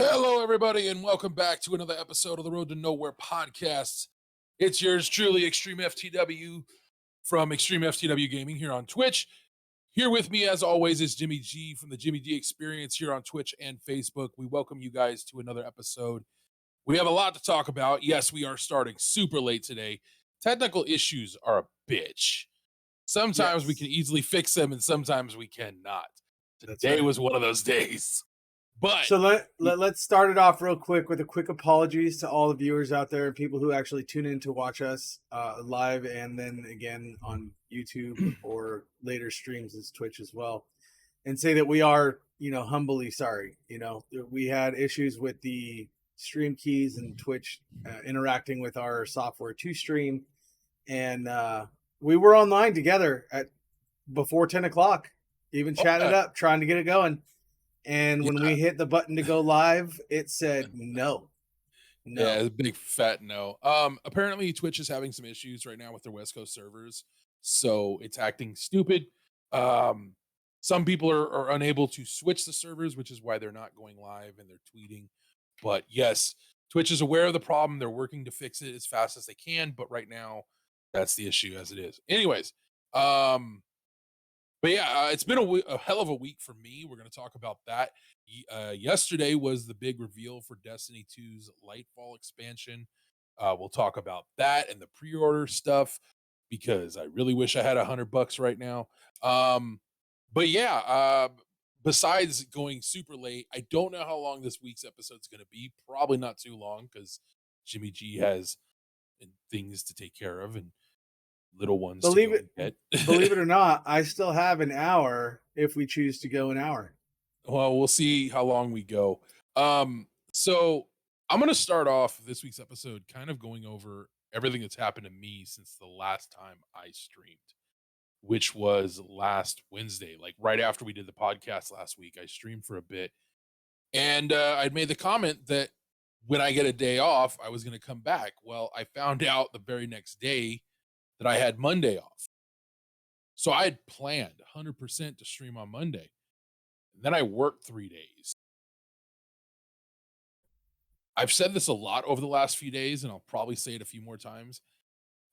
Hello, everybody, and welcome back to another episode of the Road to Nowhere podcast. It's yours truly, Extreme FTW from Extreme FTW Gaming here on Twitch. Here with me, as always, is Jimmy G from the Jimmy G Experience here on Twitch and Facebook. We welcome you guys to another episode. We have a lot to talk about. Yes, we are starting super late today. Technical issues are a bitch. Sometimes we Yes, can easily fix them, and sometimes we cannot. that's Today right. was one of those days. But So let's start it off real quick with a quick apologies to all the viewers out there and people who actually tune in to watch us live and then again on YouTube or later streams as Twitch as well, and say that we are, humbly sorry. We had issues with the stream keys and Twitch interacting with our software to stream, and we were online together at before 10 o'clock, even chatting it up, trying to get it going. And when yeah, we hit the button to go live, it said no. yeah, No. it's a big fat no. Apparently Twitch is having some issues right now with their West Coast servers, so it's acting stupid. Um, some people are unable to switch the servers, which is why they're not going live and they're tweeting. But yes, Twitch is aware of the problem. They're working to fix it as fast as they can, but right now that's the issue as it is. Anyways, but yeah, it's been a hell of a week for me. We're going to talk about that. Yesterday was the big reveal for Destiny 2's Lightfall expansion. We'll talk about that and the pre-order stuff because I really wish I had $100 right now. Um, but yeah, besides going super late, I don't know how long this week's episode is going to be. Probably not too long because Jimmy G has things to take care of and little ones to Believe go it and believe get. it or not, I still have an hour if we choose to go an hour. Well, we'll see how long we go. So I'm going to start off this week's episode kind of going over everything that's happened to me since the last time I streamed, which was last Wednesday. Like right after we did the podcast last week, I streamed for a bit. And I'd made the comment that when I get a day off, I was going to come back. Well, I found out the very next day that I had Monday off. So I had planned 100% to stream on Monday. And then I worked 3 days. I've said this a lot over the last few days, and I'll probably say it a few more times.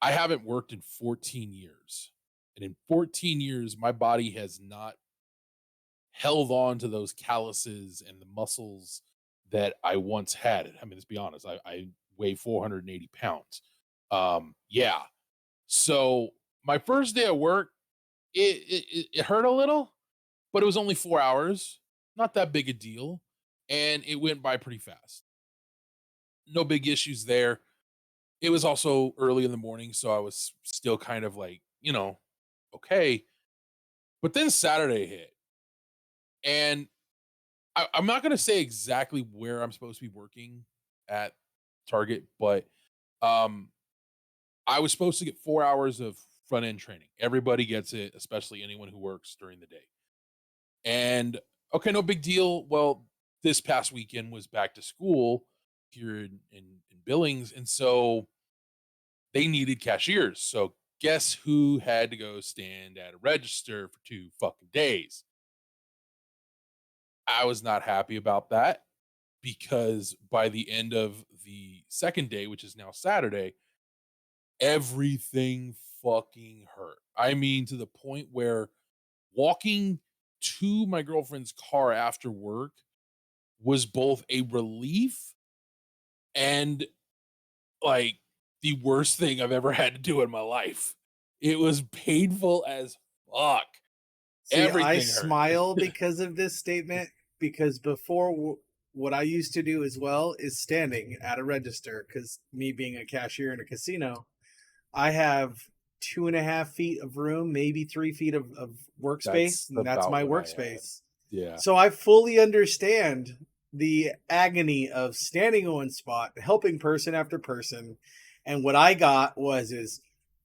I haven't worked in 14 years. And in 14 years, my body has not held on to those calluses and the muscles that I once had. I mean, let's be honest, I weigh 480 pounds. Yeah. So my first day of work, it hurt a little, but it was only 4 hours. Not that big a deal. And it went by pretty fast. No big issues there. It was also early in the morning, so I was still kind of like, okay. But then Saturday hit, and I'm not going to say exactly where I'm supposed to be working at Target, but um, I was supposed to get 4 hours of front end training. Everybody gets it, especially anyone who works during the day. And okay, no big deal. Well, this past weekend was back to school here in Billings, and so they needed cashiers. So guess who had to go stand at a register for 2 fucking days? I was not happy about that because by the end of the second day, which is now Saturday, everything fucking hurt. I mean, to the point where walking to my girlfriend's car after work was both a relief and like the worst thing I've ever had to do in my life. It was painful as fuck. See, I Everything hurt. smile because of this statement because before what I used to do as well is standing at a register because me being a cashier in a casino, I have 2.5 feet of room, maybe 3 feet of workspace, That's and that's about my what I had. workspace. Yeah. So I fully understand the agony of standing in one spot, helping person after person. And what I got is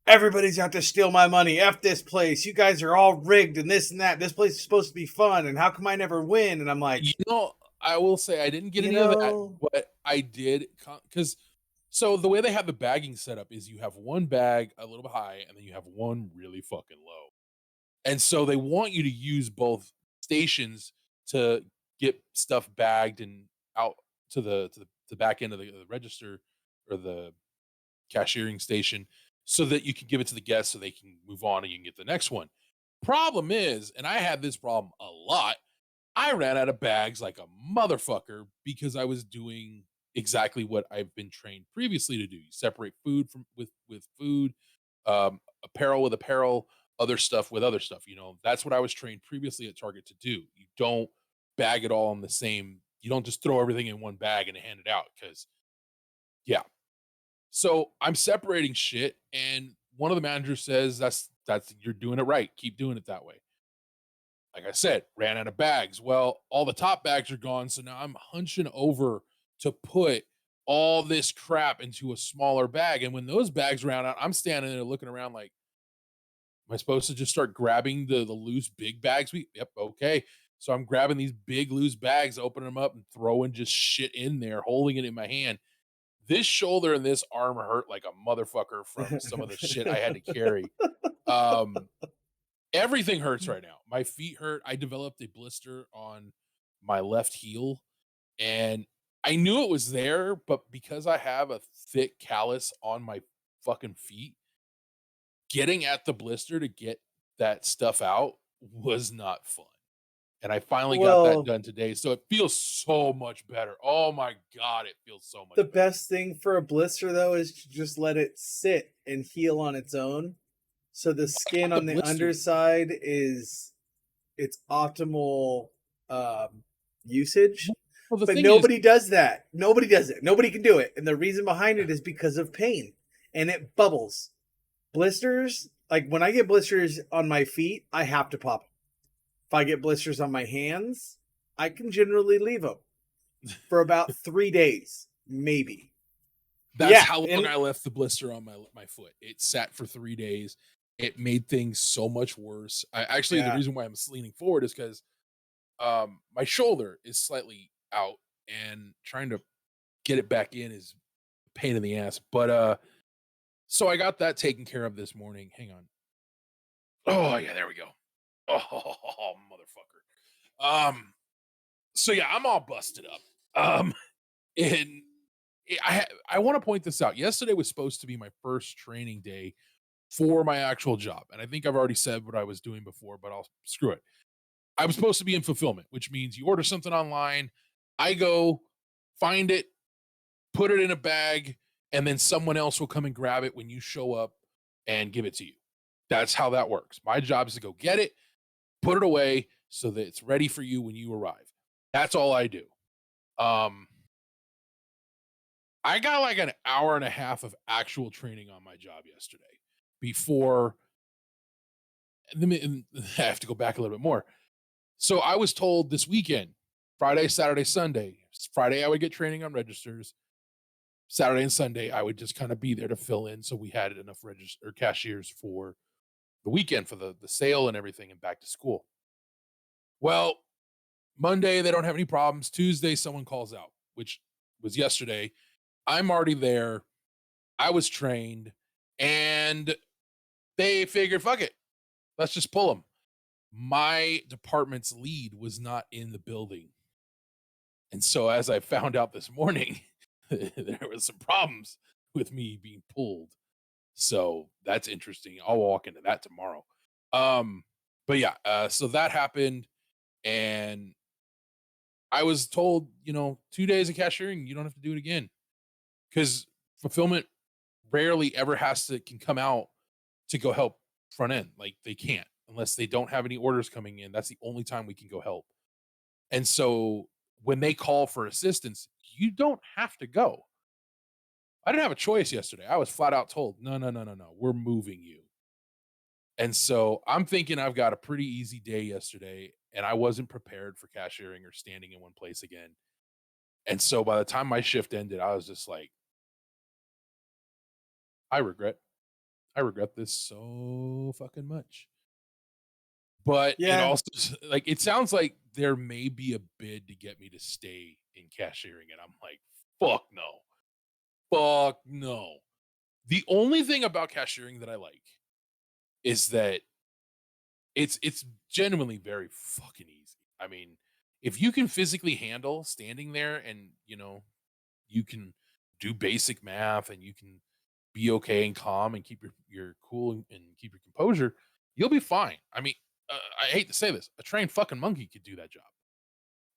everybody's out to steal my money. F this place. You guys are all rigged and this and that. This place is supposed to be fun. And how come I never win? And I'm like, You know, I will say I didn't get you any of that, know, but I did because so the way they have the bagging set up is you have one bag a little bit high and then you have one really fucking low. And so they want you to use both stations to get stuff bagged and out to the back end of the register or the cashiering station so that you can give it to the guests so they can move on and you can get the next one. Problem is, and I had this problem a lot, I ran out of bags like a motherfucker because I was doing exactly what I've been trained previously to do. You separate food from with food, apparel with apparel, other stuff with other stuff. That's what I was trained previously at Target to do. You don't bag it all in the same. You don't just throw everything in one bag and hand it out because, yeah. So I'm separating shit, and one of the managers says, "That's you're doing it right. Keep doing it that way." Like I said, ran out of bags. Well, all the top bags are gone. So now I'm hunching over to put all this crap into a smaller bag. And when those bags round out, I'm standing there looking around like, am I supposed to just start grabbing the loose big bags? Yep, okay. So I'm grabbing these big loose bags, opening them up and throwing just shit in there, holding it in my hand. This shoulder and this arm hurt like a motherfucker from some of the shit I had to carry. Um, Everything hurts right now. My feet hurt. I developed a blister on my left heel, and I knew it was there, but because I have a thick callus on my fucking feet, getting at the blister to get that stuff out was not fun. And I finally got that Well, done today, so it feels so much better. Oh my god, it feels so much the better. best thing for a blister though is to just let it sit and heal on its own. So the skin The on the blister, underside is its optimal usage. well, the But thing is, nobody does that. Nobody does it. Nobody can do it. And the reason behind it is because of pain. And it bubbles. Blisters, like when I get blisters on my feet, I have to pop them. If I get blisters on my hands, I can generally leave them for about 3 days, maybe. that's Yeah, how long and I left the blister on my foot. It sat for 3 days. It made things so much worse. The yeah. reason why I'm leaning forward is because my shoulder is slightly out, and trying to get it back in is a pain in the ass. But so I got that taken care of this morning. Hang on. Oh yeah, there we go. Oh motherfucker. So yeah, I'm all busted up. And I want to point this out. Yesterday was supposed to be my first training day for my actual job. And I think I've already said what I was doing before, but I'll screw it. I was supposed to be in fulfillment, which means you order something online, I go find it, put it in a bag, and then someone else will come and grab it when you show up and give it to you. That's how that works. My job is to go get it, put it away so that it's ready for you when you arrive. That's all I do. Um, I got like an hour and a half of actual training on my job yesterday before. And I have to go back a little bit more. So I was told this weekend, Friday, Saturday, Sunday. Friday, I would get training on registers. Saturday and Sunday, I would just kind of be there to fill in so we had enough register or cashiers for the weekend for the sale and everything and back to school. Well, Monday, they don't have any problems. Tuesday, someone calls out, which was yesterday. I'm already there. I was trained, and they figured, fuck it, let's just pull them. My department's lead was not in the building. And so as I found out this morning, there was some problems with me being pulled. So that's interesting. I'll walk into that tomorrow. Um, but yeah, so that happened, and I was told, 2 days of cashiering, you don't have to do it again. Because fulfillment rarely ever can come out to go help front end. Like they can't unless they don't have any orders coming in. That's the only time we can go help. And so when they call for assistance, you don't have to go. I didn't have a choice yesterday. I was flat out told, no, no, no, no, no, we're moving you. And so I'm thinking I've got a pretty easy day yesterday, and I wasn't prepared for cashiering or standing in one place again. And so by the time my shift ended, I was just like, I regret, I regret this so fucking much. But it Yeah. also like it sounds like there may be a bid to get me to stay in cashiering, and I'm like, fuck no. Fuck no. The only thing about cashiering that I like is that it's genuinely very fucking easy. I mean, if you can physically handle standing there and, you can do basic math and you can be okay and calm and keep your cool and keep your composure, you'll be fine. I mean, I hate to say this, a trained fucking monkey could do that job.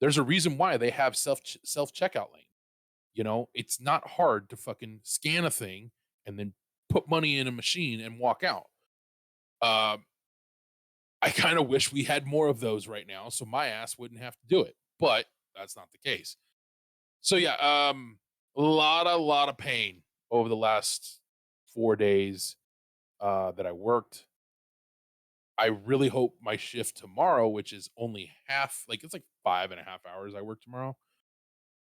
There's a reason why they have self checkout lane. It's not hard to fucking scan a thing and then put money in a machine and walk out. Um, I kind of wish we had more of those right now, so my ass wouldn't have to do it. But that's not the case. So yeah, a lot of pain over the last 4 days that I worked. I really hope my shift tomorrow, which is only half, like it's like 5.5 hours I work tomorrow.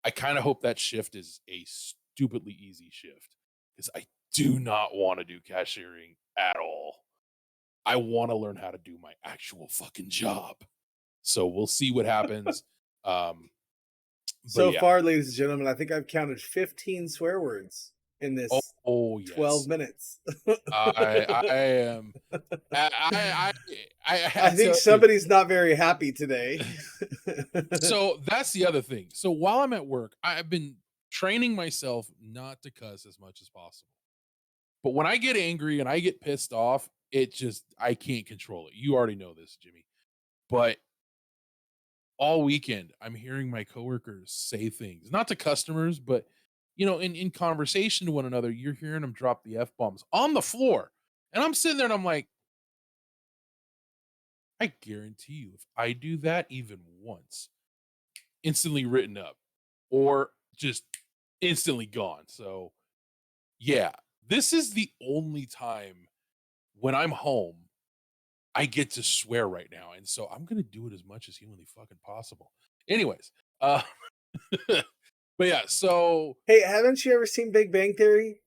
I kind of hope that shift is a stupidly easy shift because I do not want to do cashiering at all. I want to learn how to do my actual fucking job. So we'll see what happens. Um, but So yeah. far, ladies and gentlemen, I think I've counted 15 swear words in Oh, this oh 12 yes. minutes. I am. I I think tell you. somebody's not very happy today. So that's the other thing. So while I'm at work, I've been training myself not to cuss as much as possible. But when I get angry and I get pissed off, I can't control it. You already know this, Jimmy. But all weekend, I'm hearing my coworkers say things, not to customers, but in conversation to one another, you're hearing them drop the F bombs on the floor. And I'm sitting there and I'm like, I guarantee you, if I do that even once, instantly written up or just instantly gone. So, yeah, this is the only time when I'm home I get to swear right now. And so I'm going to do it as much as humanly fucking possible. Anyways, but yeah, so Hey, haven't you ever seen Big Bang Theory?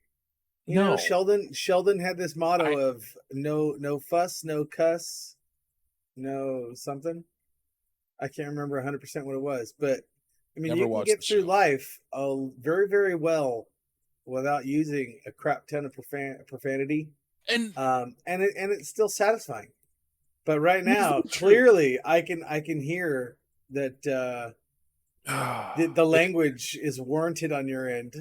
You know, no, Sheldon had this motto I of no fuss, no cuss, no something. I can't remember 100% what it was, but I mean, never you can watched the get through show. life very, very well without using a crap ton of profanity, And and it's still satisfying. But right here's now, the truth. clearly, I can hear that the It, language is warranted on your end,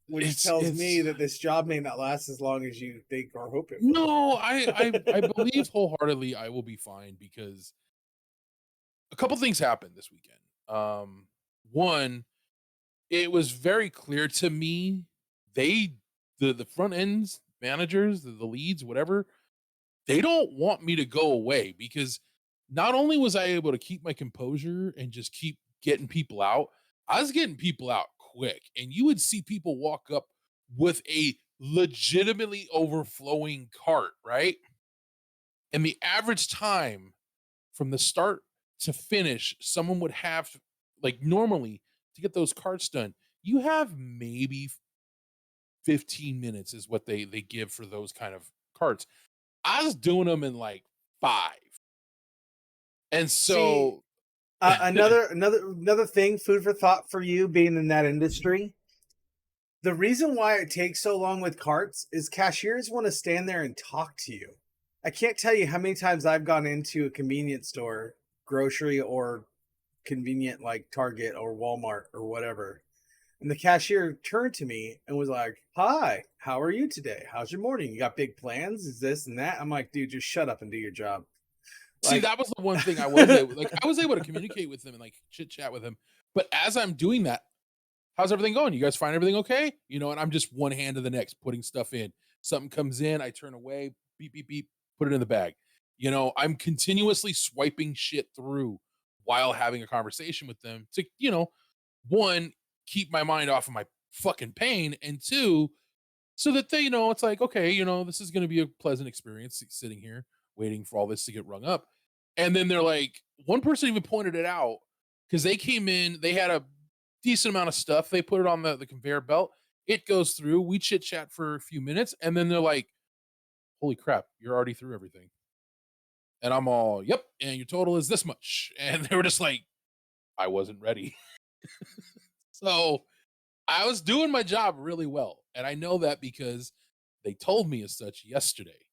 which tells me it's that this job may not last as long as you think or hope it will. no, I believe wholeheartedly I will be fine because a couple things happened this weekend. One, it was very clear to me they the front ends managers, the leads, whatever, they don't want me to go away because not only was I able to keep my composure and just keep getting people out, I was getting people out quick. And you would see people walk up with a legitimately overflowing cart, right? And the average time from the start to finish, someone would have, like, normally to get those carts done, you have maybe 15 minutes is what they give for those kind of carts. I was doing them in like 5. And See, so another thing, food for thought for you being in that industry. The reason why it takes so long with carts is cashiers want to stand there and talk to you. I can't tell you how many times I've gone into a convenience store, grocery or convenient like Target or Walmart or whatever. And the cashier turned to me and was like, "Hi, how are you today? How's your morning? You got big plans? Is this and that?" I'm like, "Dude, just shut up and do your job." see, Like, that was the one thing I was able to communicate with him and like chit chat with him. But as I'm doing that, how's everything going? You guys find everything okay? And I'm just one hand to the next, putting stuff in. Something comes in, I turn away, beep, beep, beep, put it in the bag. I'm continuously swiping shit through while having a conversation with them to, one, keep my mind off of my fucking pain, and two, so that they, it's like, okay, this is going to be a pleasant experience sitting here waiting for all this to get rung up. And then they're like, one person even pointed it out because they came in, they had a decent amount of stuff. They put it on the conveyor belt. It goes through. We chit chat for a few minutes, and then they're like, "Holy crap, you're already through everything." And I'm all, "Yep." And your total is this much. And they were just like, "I wasn't ready." So I was doing my job really well, and I know that because they told me as such yesterday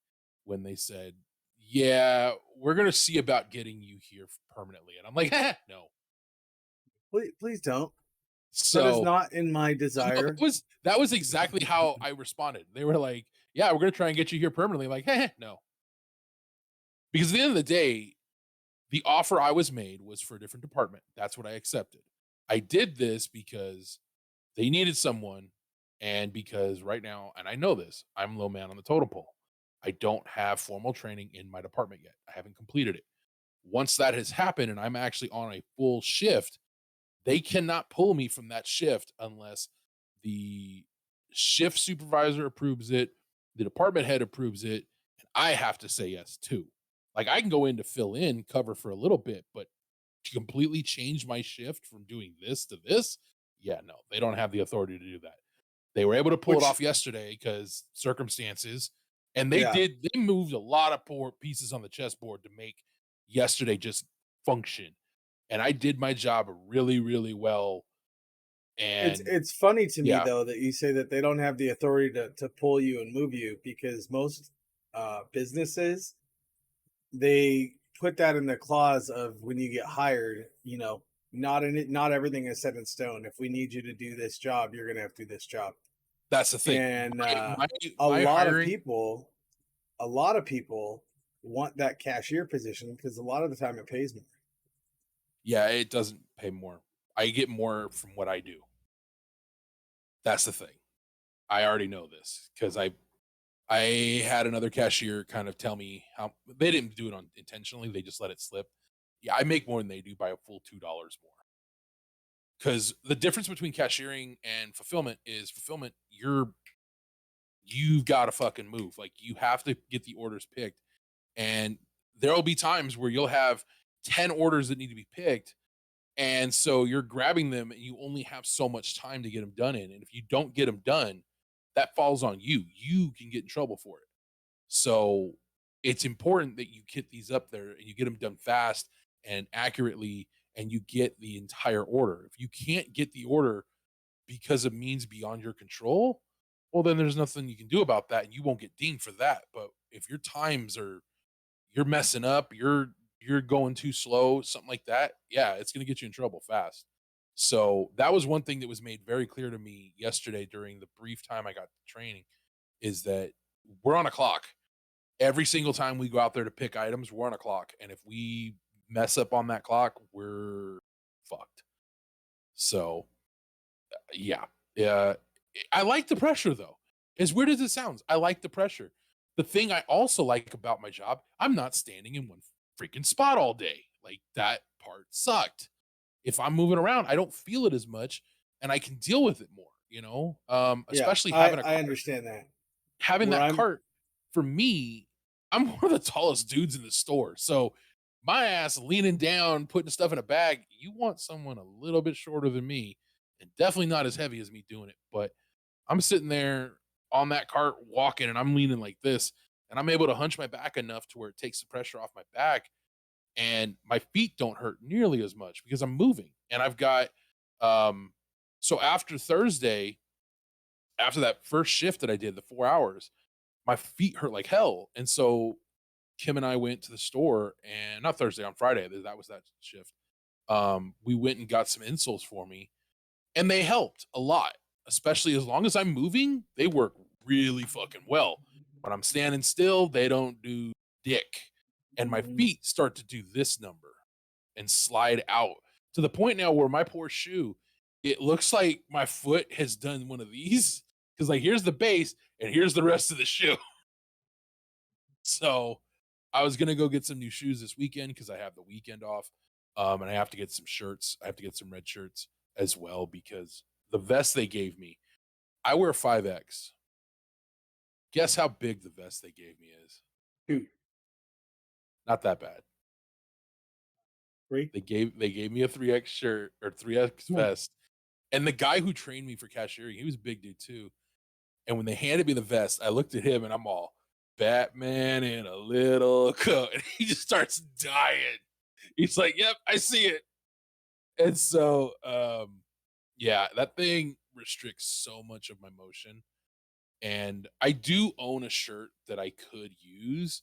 when they said, "Yeah, we're gonna see about getting you here permanently." And I'm like, "No." Please don't. That is So not in my no, desire. that was exactly how I responded. They were like, "Yeah, we're gonna try and get you here permanently." Like, "Hey, no," because at the end of the day, the offer I was made was for a different department. That's what I accepted. I did this because they needed someone, and because right now, and I know this, I'm low man on the totem pole. I don't have formal training in my department yet. I haven't completed it. Once that has happened and I'm actually on a full shift, they cannot pull me from that shift unless the shift supervisor approves it, the department head approves it, and I have to say yes too. Like I can go in to fill in, cover for a little bit, but to completely change my shift from doing this to this, yeah, no, they don't have the authority to do that. They were able to pull it Which, off yesterday because circumstances, and yeah, they moved a lot of poor pieces on the chessboard to make yesterday just function. And I did my job really, really well. And it's funny to me yeah, though that you say that they don't have the authority to pull you and move you, because most businesses, they put that in the clause of when you get hired, not in it, not everything is set in stone. If we need you to do this job, you're gonna have to do this job. that's the thing. And My a my lot of hiring, people, a lot of people want that cashier position because a lot of the time it pays more. yeah, it doesn't pay more. I get more from what I do. That's the thing. I already know this because I had another cashier kind of tell me how they didn't do it on intentionally. They just let it slip. Yeah, I make more than they do by a full $2 more. Because the difference between cashiering and fulfillment is fulfillment, you've got to fucking move. Like you have to get the orders picked. And there'll be times where you'll have 10 orders that need to be picked. And so you're grabbing them and you only have so much time to get them done in. And if you don't get them done, that falls on you. You can get in trouble for it. So it's important that you get these up there and you get them done fast and accurately and you get the entire order. If you can't get the order because of means beyond your control, well, then there's nothing you can do about that and you won't get dinged for that. But if your times are you're messing up, you're going too slow, something like that, yeah, it's going to get you in trouble fast. So that was one thing that was made very clear to me yesterday during the brief time I got training is that we're on a clock. Every single time we go out there to pick items, we're on a clock. And if we mess up on that clock, we're fucked. So yeah. Yeah. I like the pressure though. As weird as it sounds, I like the pressure. The thing I also like about my job, I'm not standing in one freaking spot all day. Like that part sucked. If I'm moving around, I don't feel it as much and I can deal with it more, Yeah, especially I understand that. having Where that I'm, cart for me, I'm one of the tallest dudes in the store. So my ass leaning down, putting stuff in a bag, you want someone a little bit shorter than me and definitely not as heavy as me doing it. But I'm sitting there on that cart walking and I'm leaning like this and I'm able to hunch my back enough to where it takes the pressure off my back and my feet don't hurt nearly as much because I'm moving. And I've got um so after Thursday, after that first shift that I did, the 4 hours, my feet hurt like hell. And so Kim and I went to the store and not Thursday, on Friday, that was that shift. We went and got some insoles for me and they helped a lot, especially as long as I'm moving, they work really fucking well. When I'm standing still, they don't do dick. And my Mhm. feet start to do this number and slide out to the point now where my poor shoe, it looks like my foot has done one of these because like here's the base and here's the rest of the shoe. So I was gonna go get some new shoes this weekend because I have the weekend off. And I have to get some shirts. I have to get some red shirts as well because the vest they gave me, I wear 5X. Guess how big the vest they gave me is? Two, Not that bad. three. They gave me a 3X shirt or 3X Come on. vest. And the guy who trained me for cashiering, he was a big dude too. And when they handed me the vest, I looked at him and I'm all Batman in a little coat. And he just starts dying. He's like, "Yep, I see it." And so, yeah, that thing restricts so much of my motion. And I do own a shirt that I could use,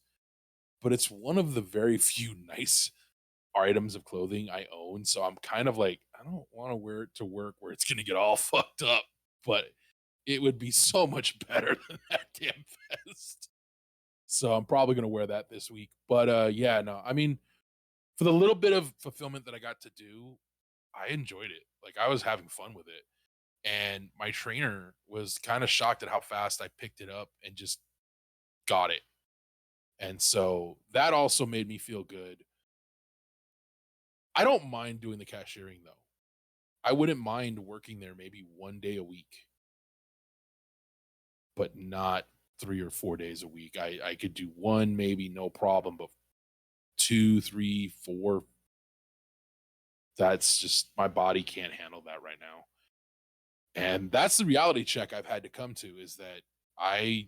but it's one of the very few nice items of clothing I own, so I'm kind of like, I don't want to wear it to work where it's going to get all fucked up, but it would be so much better than that damn vest. So I'm probably going to wear that this week. But yeah, no, I mean, for the little bit of fulfillment that I got to do, I enjoyed it. Like I was having fun with it. And my trainer was kind of shocked at how fast I picked it up and just got it. And so that also made me feel good. I don't mind doing the cashiering though. I wouldn't mind working there maybe 1 day a week, but not 3 or 4 days a week. I could do one, maybe no problem, but 2, 3, 4, that's just my body can't handle that right now. And that's the reality check I've had to come to is that I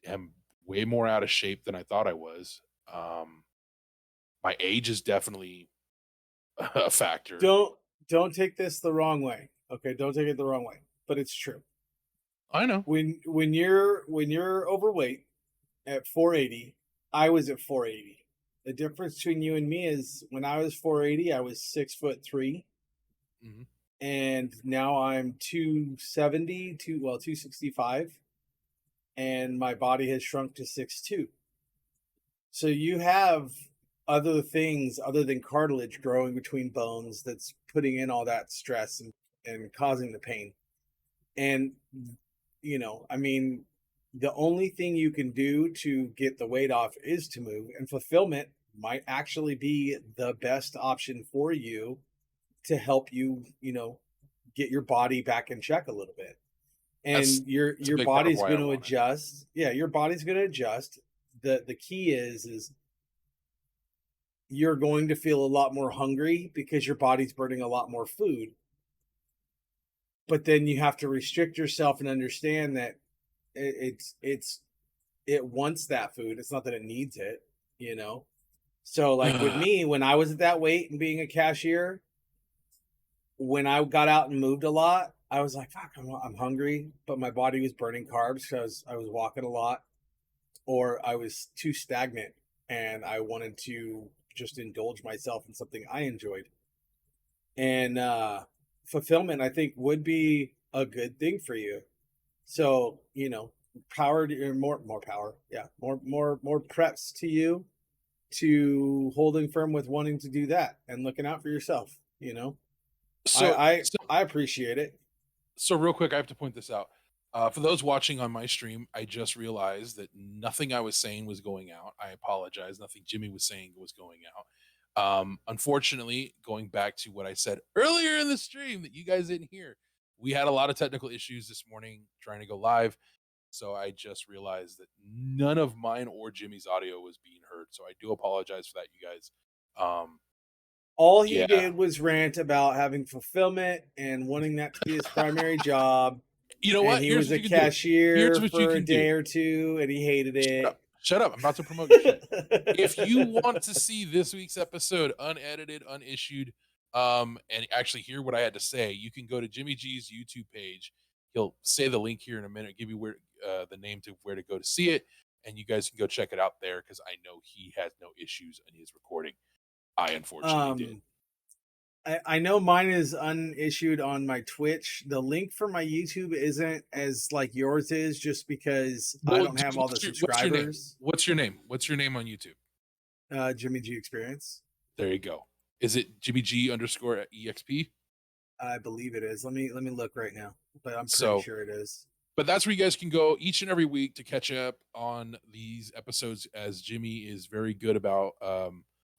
am way more out of shape than I thought I was. My age is definitely a factor. Don't take this the wrong way. Okay, don't take it the wrong way, but it's true. I know. When you're overweight at 480, I was at 480. The difference between you and me is when I was 480, I was 6'3", Mhm. and now I'm 270, 265, and my body has shrunk to 6'2". So you have other things other than cartilage growing between bones that's putting in all that stress and causing the pain. And, I mean, the only thing you can do to get the weight off is to move, and fulfillment might actually be the best option for you to help you, get your body back in check a little bit. That's And your that's a your big part of body's why I going to want it. adjust. Yeah, your body's going to adjust. The key is you're going to feel a lot more hungry because your body's burning a lot more food. But then you have to restrict yourself and understand that it wants that food. It's not that it needs it, you know. So like with me, when I was at that weight and being a cashier, when I got out and moved a lot, I was like, "Fuck, I'm hungry," but my body was burning carbs because I was walking a lot, or I was too stagnant and I wanted to just indulge myself in something I enjoyed. And fulfillment, I think, would be a good thing for you. So, power to more power. Yeah. More preps to you to holding firm with wanting to do that and looking out for yourself, I So I so I appreciate it. so real quick, I have to point this out. For those watching on my stream, I just realized that nothing I was saying was going out. I apologize. Nothing Jimmy was saying was going out. Unfortunately, going back to what I said earlier in the stream that you guys didn't hear, we had a lot of technical issues this morning trying to go live. So I just realized that none of mine or Jimmy's audio was being heard. So I do apologize for that, you guys. Um, All he yeah. did was rant about having fulfillment and wanting that to be his primary job. You know And what? he Here's was what a you can do. cashier Here's what you for a can do. day or two and he hated Shut it. up. Shut up. I'm about to promote your shit. If you want to see this week's episode unedited, unissued, and actually hear what I had to say, you can go to Jimmy G's YouTube page. He'll say the link here in a minute, give you where the name to where to go to see it, and you guys can go check it out there because I know he has no issues in his recording. I unfortunately did. um I know mine is unissued on my Twitch. The link for my YouTube isn't as like yours is just because I Well, don't have all the what's your name? subscribers. What's your name? What's your name on YouTube? Jimmy G Experience. There you go. Is it Jimmy G underscore EXP? I believe it is. Let me look right now, but I'm pretty So, sure it is. but that's where you guys can go each and every week to catch up on these episodes, as Jimmy is very good about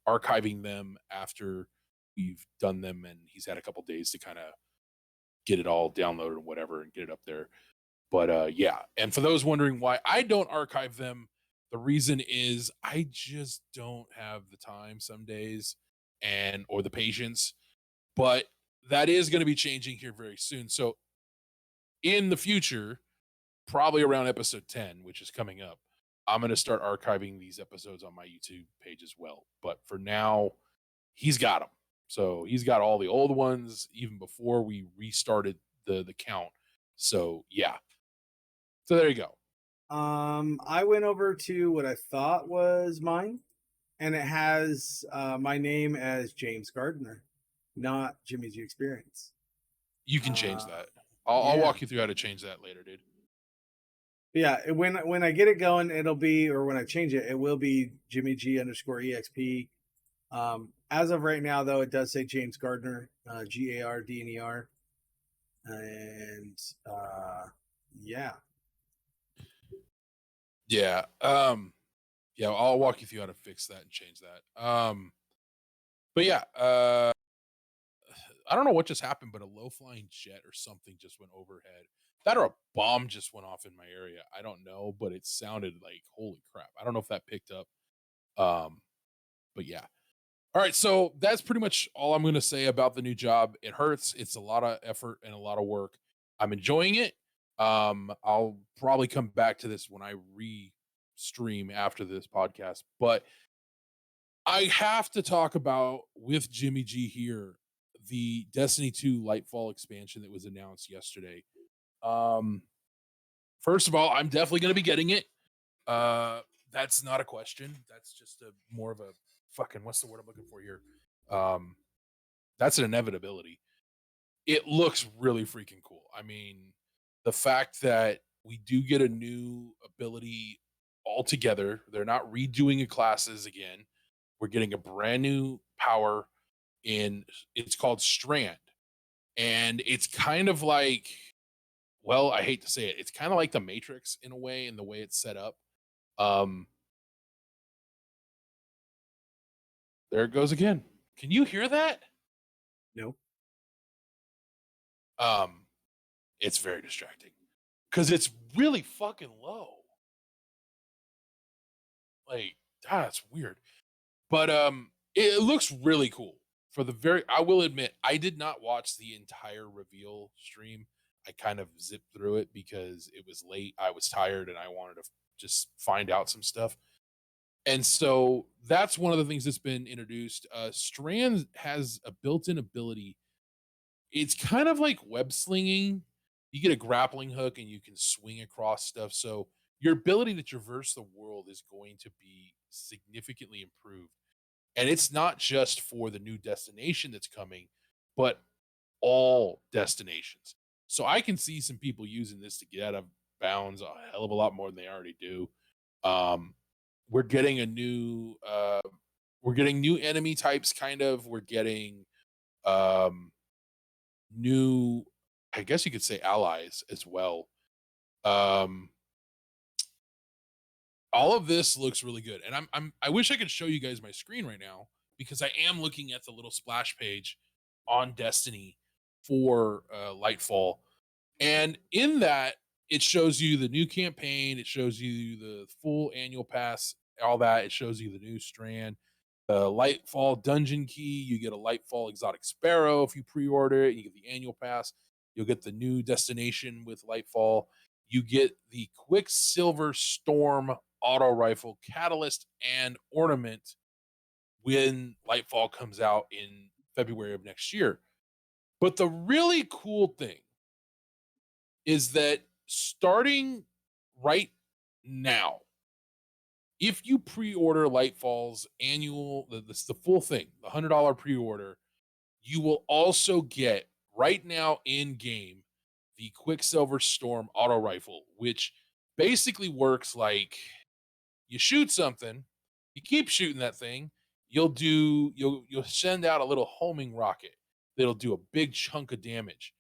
archiving them after we've done them, and he's had a couple days to kind of get it all downloaded or whatever and get it up there. But yeah, and for those wondering why I don't archive them, the reason is I just don't have the time some days and or the patience. But that is going to be changing here very soon. So in the future, probably around episode 10, which is coming up, I'm going to start archiving these episodes on my YouTube page as well. But for now, he's got them. So he's got all the old ones even before we restarted the count. So yeah. So there you go. I went over to what I thought was mine, and it has my name as James Gardner, not Jimmy G Experience. You can change that. I'll walk you through how to change that later, dude. Yeah, when I get it going, it'll be, or when I change it, it will be Jimmy G _EXP. As of right now, though, it does say James Gardner, GARDNER, and yeah. Yeah. Yeah, I'll walk you through how to fix that and change that. But yeah, I don't know what just happened, but a low flying jet or something just went overhead. That or a bomb just went off in my area. I don't know, but it sounded like holy crap. I don't know if that picked up. But yeah. All right, so that's pretty much all I'm going to say about the new job. It hurts. It's a lot of effort and a lot of work. I'm enjoying it. I'll probably come back to this when I re-stream after this podcast, but I have to talk about with Jimmy G here the Destiny 2 Lightfall expansion that was announced yesterday. Um, First of all, I'm definitely going to be getting it. That's not a question. That's just a more of a fucking what's the word I'm looking for here? That's an inevitability. It looks really freaking cool. I mean, the fact that we do get a new ability altogether, they're not redoing the classes again. We're getting a brand new power in it's called Strand. And it's kind of like, well, I hate to say it, it's kind of like the Matrix in a way, in the way it's set up. Um, there it goes again. Can you hear that? No. Um, it's very distracting because it's really fucking low. Like, that's weird. But it looks really cool. For the very I will admit, I did not watch the entire reveal stream. I kind of zipped through it because it was late. I was tired and I wanted to just find out some stuff. And so that's one of the things that's been introduced. Strand has a built-in ability. It's kind of like web slinging. You get a grappling hook and you can swing across stuff. So your ability to traverse the world is going to be significantly improved. And it's not just for the new destination that's coming, but all destinations. So I can see some people using this to get out of bounds a hell of a lot more than they already do. Um, we're getting a new we're getting new enemy types kind of. We're getting um new, I guess you could say, allies as well. Um all of this looks really good. And I wish I could show you guys my screen right now because I am looking at the little splash page on Destiny for Lightfall. And in that, it shows you the new campaign, it shows you the full annual pass, all that. It shows you the new Strand, the Lightfall dungeon key. You get a Lightfall exotic sparrow if you pre-order it. You get the annual pass. You'll get the new destination with Lightfall. You get the Quicksilver Storm auto rifle catalyst and ornament when Lightfall comes out in February of next year. But the really cool thing is that starting right now, if you pre-order Lightfall's annual, the full thing, the $100 pre-order, you will also get right now in game the Quicksilver Storm auto rifle, which basically works like you shoot something, you keep shooting that thing, you'll send out a little homing rocket that'll do a big chunk of damage.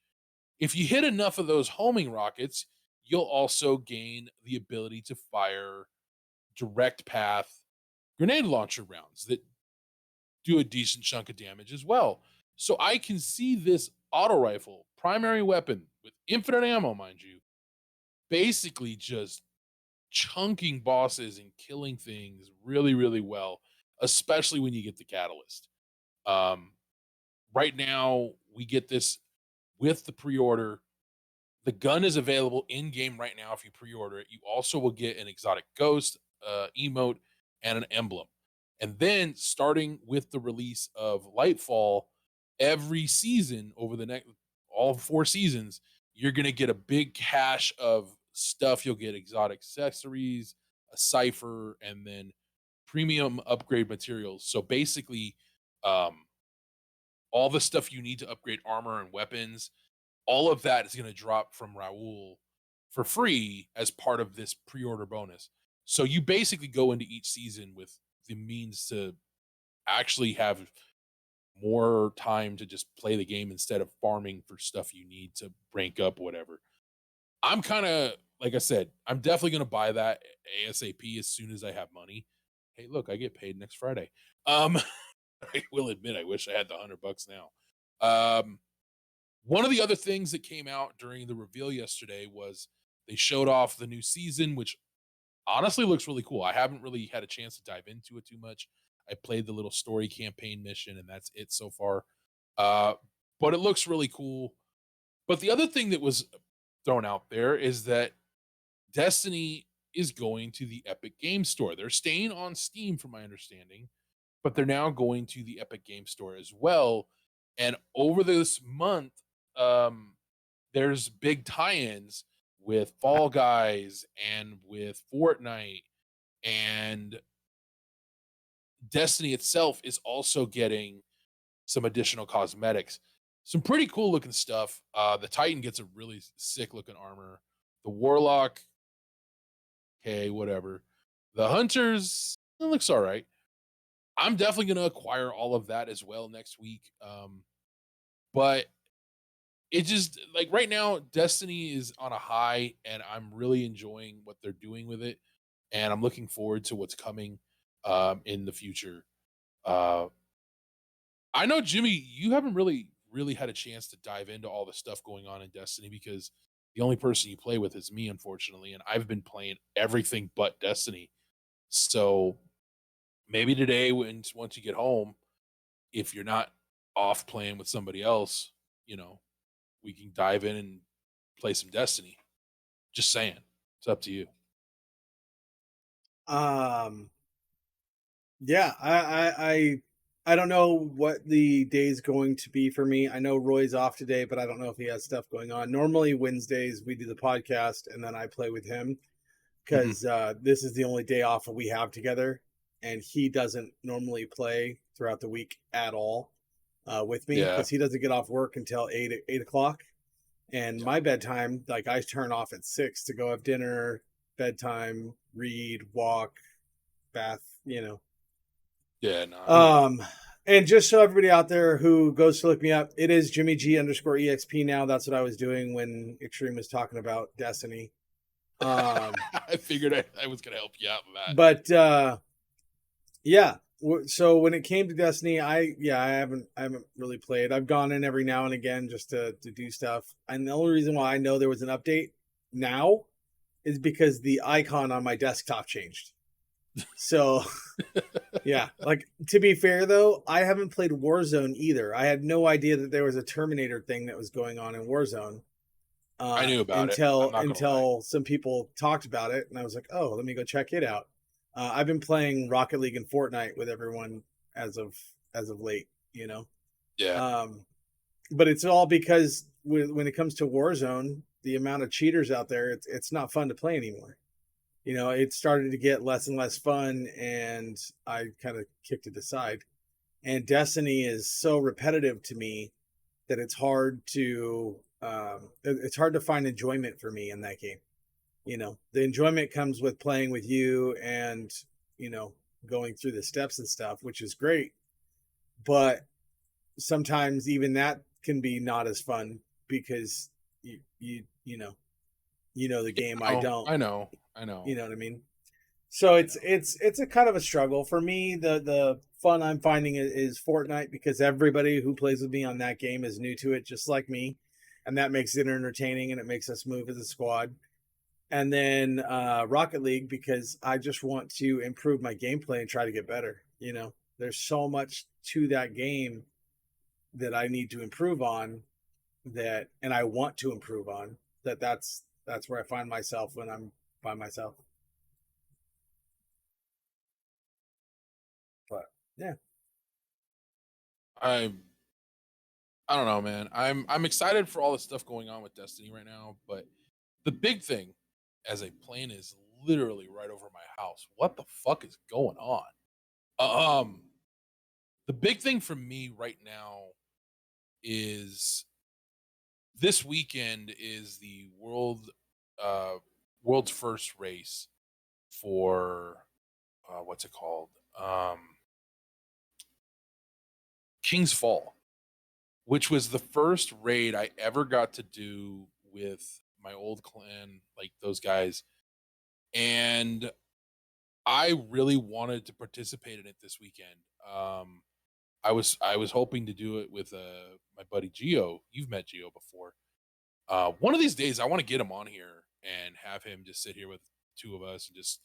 If you hit enough of those homing rockets, you'll also gain the ability to fire direct path grenade launcher rounds that do a decent chunk of damage as well. So I can see this auto rifle, primary weapon with infinite ammo, mind you, basically just chunking bosses and killing things really, really well, especially when you get the catalyst. Um, right now, we get this with the pre order. The gun is available in game right now if you pre order it. You also will get an exotic ghost, emote, and an emblem. And then starting with the release of Lightfall, every season over the next all 4 seasons, you're going to get a big cache of stuff. You'll get exotic accessories, a cipher, and then premium upgrade materials. So basically, um, all the stuff you need to upgrade armor and weapons, all of that is going to drop from Raul for free as part of this pre-order bonus. So you basically go into each season with the means to actually have more time to just play the game instead of farming for stuff you need to rank up, whatever. I'm kind of, like I said, I'm definitely going to buy that ASAP as soon as I have money. Hey, look, I get paid next Friday. Um, I will admit, I wish I had the $100 now. One of the other things that came out during the reveal yesterday was they showed off the new season, which honestly looks really cool. I haven't really had a chance to dive into it too much. I played the little story campaign mission, and that's it so far. Uh, but it looks really cool. But the other thing that was thrown out there is that Destiny is going to the Epic Game Store. They're staying on Steam, from my understanding, but they're now going to the Epic Game Store as well. And over this month, um, there's big tie-ins with Fall Guys and with Fortnite, and Destiny itself is also getting some additional cosmetics. Some pretty cool looking stuff. The Titan gets a really sick looking armor. The Warlock, okay, whatever. The Hunters, it looks all right. I'm definitely going to acquire all of that as well next week. But it just, like, right now, Destiny is on a high, and I'm really enjoying what they're doing with it. And I'm looking forward to what's coming in the future. Uh, I know, Jimmy, you haven't really had a chance to dive into all the stuff going on in Destiny because the only person you play with is me, unfortunately, and I've been playing everything but Destiny. So maybe today, once you get home, if you're not off playing with somebody else, you know, we can dive in and play some Destiny. Just saying, it's up to you. Um, yeah, I don't know what the day's going to be for me. I know Roy's off today, but I don't know if he has stuff going on. Normally Wednesdays we do the podcast and then I play with him Hmm. because this is the only day off that we have together, and he doesn't normally play throughout the week at all with me Yeah, because he doesn't get off work until 8 o'clock, and yeah, my bedtime, like, I turn off at 6 to go have dinner, bedtime, read, walk, bath, you know. yeah. No, I hear you. Um, and just so everybody out there who goes to look me up, it is Jimmy G _EXP now. That's what I was doing when Extreme was talking about Destiny. I figured I was gonna help you out with that. But yeah. So when it came to Destiny, I haven't really played. I've gone in every now and again just to do stuff. And the only reason why I know there was an update now is because the icon on my desktop changed. So yeah, like, to be fair though, I haven't played Warzone either. I had no idea that there was a Terminator thing that was going on in Warzone I knew about it. I'm until not gonna lie. some people talked about it, and I was like, oh, let me go check it out. I've been playing Rocket League and Fortnite with everyone as of late, you know. Yeah. Um, but it's all because when it comes to Warzone, the amount of cheaters out there, it's not fun to play anymore. You know, it started to get less and less fun, and I kind of kicked it aside. And Destiny is so repetitive to me that it's hard to find enjoyment for me in that game. You know, the enjoyment comes with playing with you and, you know, going through the steps and stuff, which is great. But sometimes even that can be not as fun because you know the game. I Oh, don't. I know. I know. You know what I mean? So I it's know. it's a kind of a struggle for me. The fun I'm finding is Fortnite because everybody who plays with me on that game is new to it, just like me, and that makes it entertaining and it makes us move as a squad. And then Rocket League because I just want to improve my gameplay and try to get better. You know, there's so much to that game that I need to improve on, that and I want to improve on, that's where I find myself when I'm by myself. But yeah. I I don't know, man. I'm excited for all the stuff going on with Destiny right now, but the big thing as a plane is literally right over my house. What the fuck is going on? Um, the big thing for me right now is this weekend is the uh world's first race for what's it called? King's Fall, which was the first raid I ever got to do with my old clan, like those guys. And I really wanted to participate in it this weekend. I was hoping to do it with my buddy Geo. You've met Geo before. One of these days, I want to get him on here and have him just sit here with two of us and just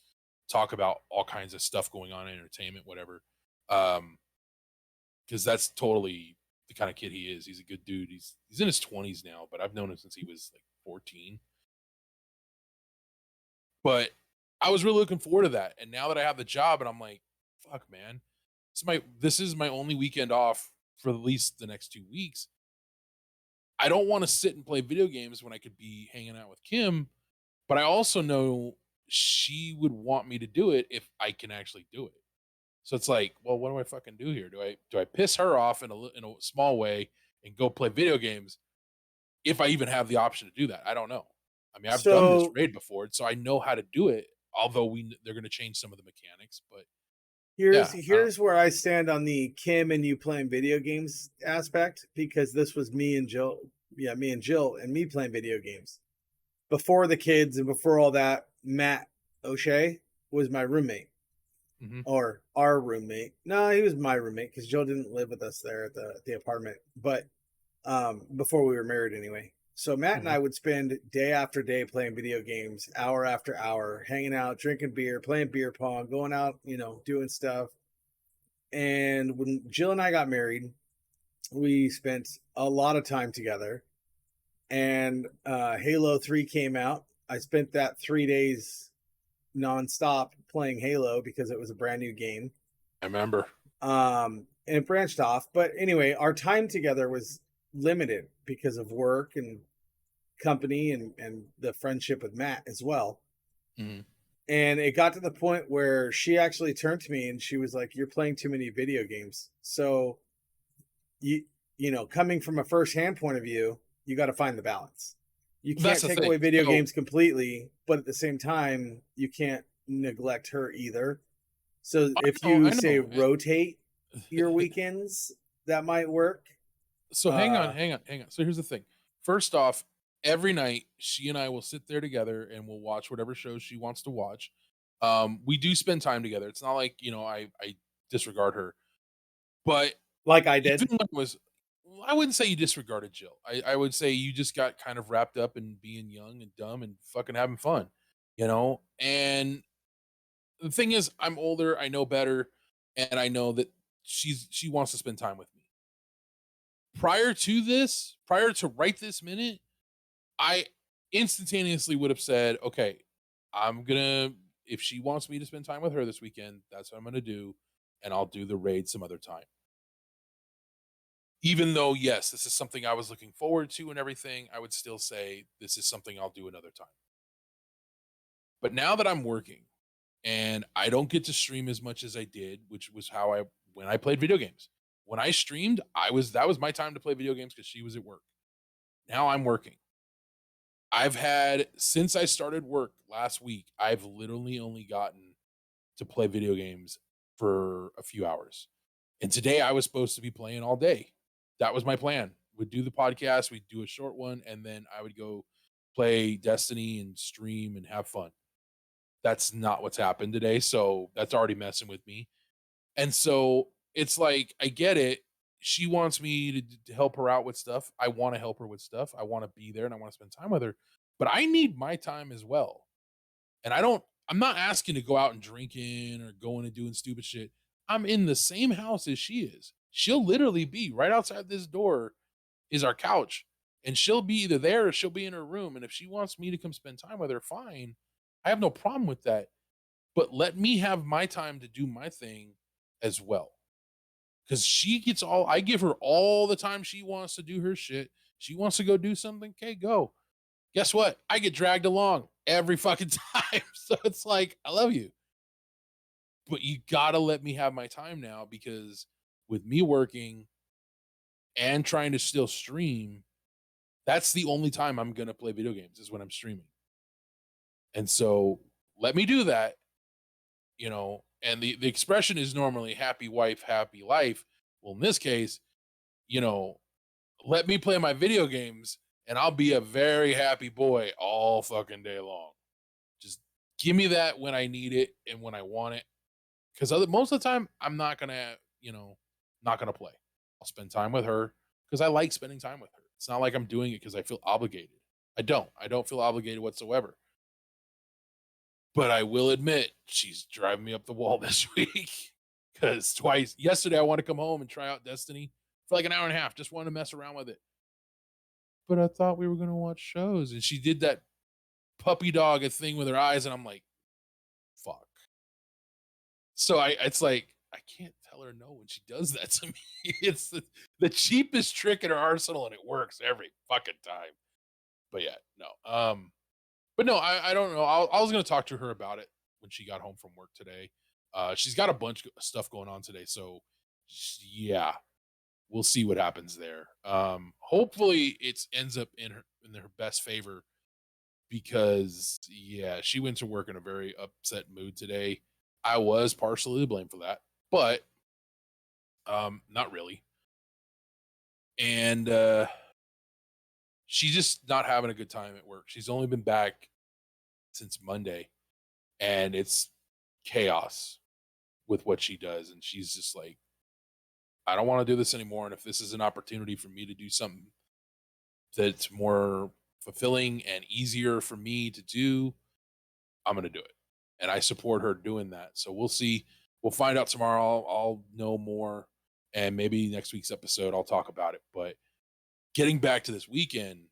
talk about all kinds of stuff going on in entertainment, whatever. Because that's totally the kind of kid he is. He's a good dude. He's in his 20s now, but I've known him since he was like 14. But I was really looking forward to that. And now that I have the job, and I'm like, fuck, man, this is my only weekend off for at least the next 2 weeks. I don't want to sit and play video games when I could be hanging out with Kim, but I also know she would want me to do it if I can actually do it. So it's like, well, what do I fucking do here? Do I piss her off in a small way and go play video games if I even have the option to do that? I don't know. I mean, I've done this So raid before, so I know how to do it. Although they're going to change some of the mechanics, but here's yeah, here's where I stand on the Kim and you playing video games aspect, because this was me and Jill. Yeah, me and Jill and me playing video games. Before the kids and before all that, Matt O'Shea was my roommate. mhm, Or our roommate. No, he was my roommate because Jill didn't live with us there at the apartment. But before we were married anyway. So Matt and mhm. I would spend day after day playing video games, hour after hour, hanging out, drinking beer, playing beer pong, going out, doing stuff. And when Jill and I got married, we spent a lot of time together. And Halo 3 came out. I spent that 3 days nonstop playing Halo because it was a brand new game. I remember. And it branched off. But anyway, our time together was limited because of work and company and the friendship with Matt as well. Mhm. And it got to the point where she actually turned to me and she was like, "You're playing too many video games." So coming from a first-hand point of view, you got to find the balance. You That's can't the take thing. away video So games completely, but at the same time, you can't neglect her either. So if you I say know. rotate your weekends, that might work. So Uh, hang on. So here's the thing. First off, every night she and I will sit there together and we'll watch whatever shows she wants to watch. We do spend time together. It's not like, I disregard her. But like I even did. when it was I wouldn't say you disregarded Jill. I would say you just got kind of wrapped up in being young and dumb and fucking having fun, you know? And the thing is, I'm older, I know better, and I know that she wants to spend time with me. Prior to right this minute, I instantaneously would have said, okay, I'm gonna if she wants me to spend time with her this weekend, that's what I'm gonna do, and I'll do the raid some other time. Even though, yes, this is something I was looking forward to and everything, I would still say this is something I'll do another time. But now that I'm working and I don't get to stream as much as I did, which was how when I played video games. When I streamed, that was my time to play video games because she was at work. Now I'm working. I've had since I started work last week, I've literally only gotten to play video games for a few hours. And today I was supposed to be playing all day. That was my plan. We'd do the podcast, we'd do a short one, and then I would go play Destiny and stream and have fun. That's not what's happened today. So that's already messing with me. And so it's like, I get it. She wants me to help her out with stuff. I want to help her with stuff. I want to be there and I want to spend time with her. But I need my time as well. And I'm not asking to go out and drinking or going and doing stupid shit. I'm in the same house as she is. She'll literally be right outside this door is our couch. And she'll be either there or she'll be in her room. And if she wants me to come spend time with her, fine. I have no problem with that. But let me have my time to do my thing as well. Because I give her all the time she wants to do her shit. She wants to go do something. Okay, go. Guess what? I get dragged along every fucking time. So it's like, I love you. but you gotta let me have my time now because with me working and trying to still stream, that's the only time I'm gonna play video games is when I'm streaming. And so let me do that, and the expression is normally happy wife, happy life. Well, in this case, you know, let me play my video games and I'll be a very happy boy all fucking day long. Just give me that when I need it and when I want it. Because most of the time, I'm not gonna play. I'll spend time with her because I like spending time with her. It's not like I'm doing it because I feel obligated. I don't. I don't feel obligated whatsoever. But I will admit, she's driving me up the wall this week. Because twice yesterday, I want to come home and try out Destiny for like an hour and a half. Just wanted to mess around with it. But I thought we were gonna watch shows, and she did that puppy dog thing with her eyes, and I'm like, fuck. So it's like I can't tell her no when she does that to me. It's the cheapest trick in her arsenal, and it works every fucking time. But yeah, no. But no, I don't know. I was gonna talk to her about it when she got home from work today. She's got a bunch of stuff going on today, so yeah, we'll see what happens there. Hopefully, it ends up in her best favor because yeah, she went to work in a very upset mood today. I was partially to blame for that, but not really. And she's just not having a good time at work. She's only been back since Monday, and it's chaos with what she does. And she's just like, I don't want to do this anymore. And if this is an opportunity for me to do something that's more fulfilling and easier for me to do, I'm going to do it. And I support her doing that. So we'll see. We'll find out tomorrow. I'll know more. And maybe next week's episode, I'll talk about it. But getting back to this weekend,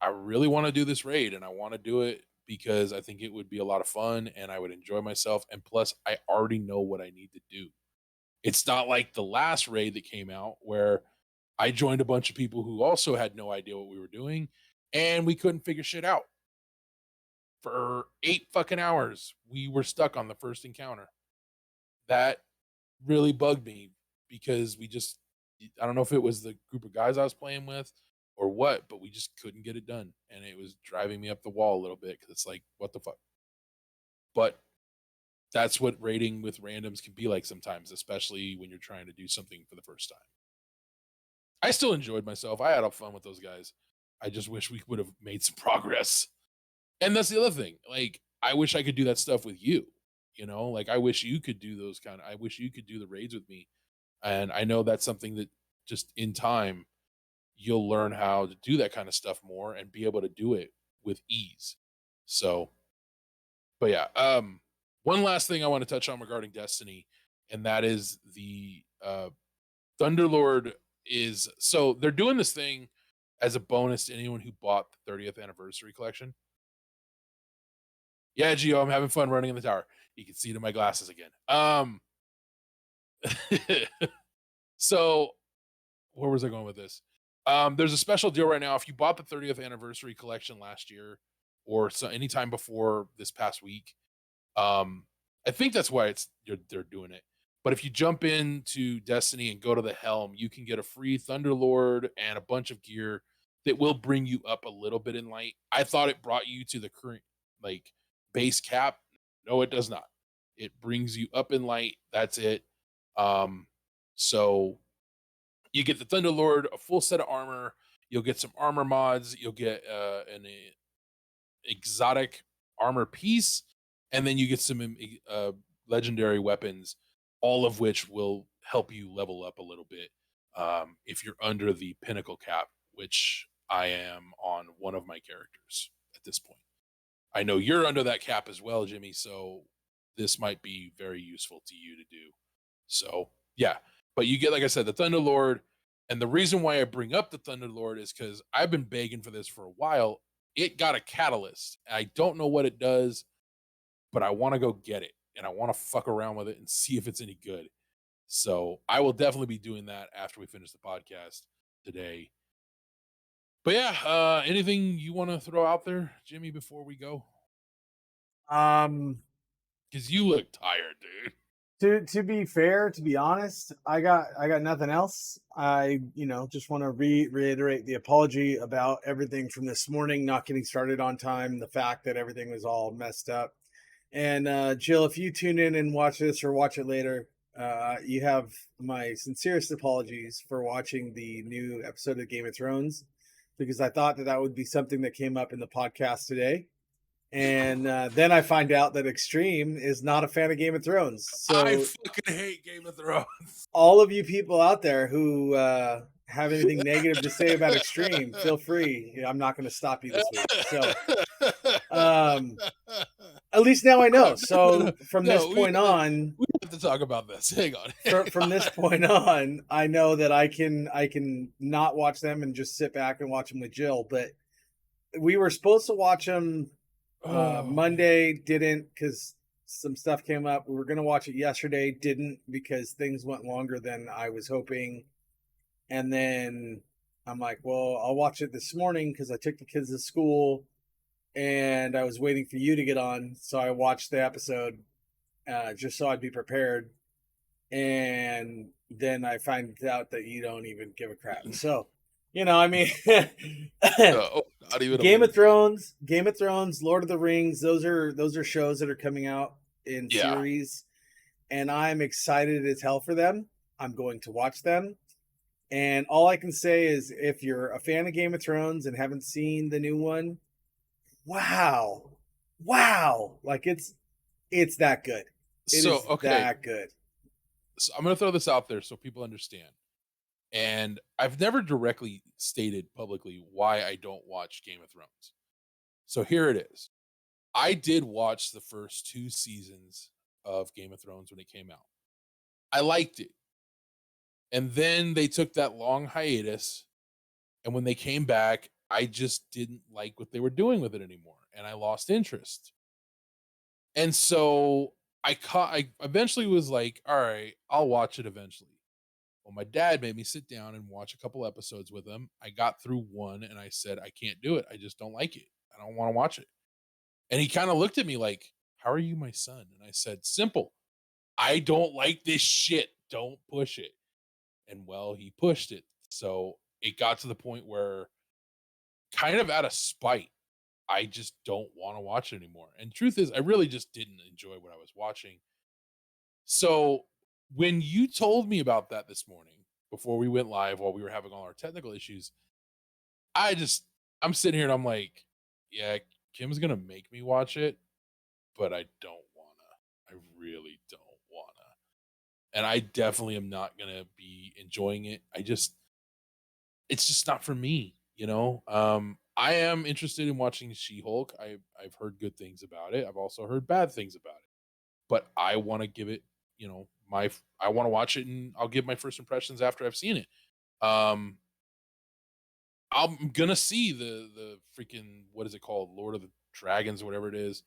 I really want to do this raid and I want to do it because I think it would be a lot of fun and I would enjoy myself. And plus, I already know what I need to do. It's not like the last raid that came out where I joined a bunch of people who also had no idea what we were doing and we couldn't figure shit out. For 8 fucking hours, we were stuck on the first encounter. That really bugged me because I don't know if it was the group of guys I was playing with or what, but we just couldn't get it done. And it was driving me up the wall a little bit because it's like, what the fuck? But that's what raiding with randoms can be like sometimes, especially when you're trying to do something for the first time. I still enjoyed myself. I had fun with those guys. I just wish we would have made some progress. And that's the other thing. Like, I wish I could do that stuff with you. Like I wish you could do I wish you could do the raids with me. And I know that's something that just in time you'll learn how to do that kind of stuff more and be able to do it with ease. So, but yeah, one last thing I want to touch on regarding Destiny, and that is the Thunderlord so they're doing this thing as a bonus to anyone who bought the 30th anniversary collection. Yeah, Gio, I'm having fun running in the tower. You can see it in my glasses again. So where was I going with this? There's a special deal right now. If you bought the 30th anniversary collection last year or anytime before this past week, I think that's why they're doing it. But if you jump into Destiny and go to the helm, you can get a free Thunderlord and a bunch of gear that will bring you up a little bit in light. I thought it brought you to the current like base cap. No, it does not. It brings you up in light. That's it. So you get the Thunderlord, a full set of armor. You'll get some armor mods. You'll get an exotic armor piece, and then you get some legendary weapons, all of which will help you level up a little bit if you're under the pinnacle cap, which I am on one of my characters at this point. I know you're under that cap as well, Jimmy, so this might be very useful to you to do. So, yeah. But you get, like I said, the Thunderlord. And the reason why I bring up the Thunderlord is because I've been begging for this for a while. It got a catalyst. I don't know what it does, but I want to go get it. And I want to fuck around with it and see if it's any good. So I will definitely be doing that after we finish the podcast today. But yeah, anything you want to throw out there, Jimmy, before we go? Because you look tired, dude. To be fair, to be honest, I got nothing else. I just want to reiterate the apology about everything from this morning, not getting started on time, the fact that everything was all messed up. And Jill, if you tune in and watch this or watch it later, you have my sincerest apologies for watching the new episode of Game of Thrones, because I thought that that would be something that came up in the podcast today. And then I find out that Extreme is not a fan of Game of Thrones. I So fucking hate Game of Thrones. all of you people out there who have anything negative to say about Extreme, feel free. I'm not going to stop you this week. So at least now I know. So from this point on, we have to talk about this. Hang on. From this point on, I know that I can not watch them and just sit back and watch them with Jill. But we were supposed to watch them Monday, didn't, because some stuff came up. We were going to watch it yesterday, didn't, because things went longer than I was hoping. And then I'm like, well, I'll watch it this morning because I took the kids to school and I was waiting for you to get on. So I watched the episode just so I'd be prepared. And then I find out that you don't even give a crap. So, I mean, not even Game of Thrones, Lord of the Rings, those are shows that are coming out in series, and I'm excited as hell for them. I'm going to watch them. And all I can say is, if you're a fan of Game of Thrones and haven't seen the new one, wow, like it's that good. That good. So I'm going to throw this out there so people understand. And I've never directly stated publicly why I don't watch Game of Thrones. So here it is. I did watch the first 2 seasons of Game of Thrones when it came out. I liked it. And then they took that long hiatus. And when they came back, I just didn't like what they were doing with it anymore. And I lost interest. And so I eventually was like, all right, I'll watch it eventually. Well, my dad made me sit down and watch a couple episodes with him. I got through one and I said, I can't do it. I just don't like it. I don't want to watch it. And he kind of looked at me like, how are you my son? And I said, simple. I don't like this shit. Don't push it. And well, he pushed it. So it got to the point where, kind of out of spite, I just don't want to watch it anymore. And truth is, I really just didn't enjoy what I was watching. So when you told me about that this morning, before we went live, while we were having all our technical issues, I'm sitting here and I'm like, yeah, Kim's going to make me watch it, but I don't want to. I really don't want to. And I definitely am not going to be enjoying it. It's just not for me, I am interested in watching SheHulk. I've heard good things about it. I've also heard bad things about it. But I want to give it, I want to watch it, and I'll give my first impressions after I've seen it. I'm gonna see the freaking, what is it called, Lord of the Dragons or whatever it is,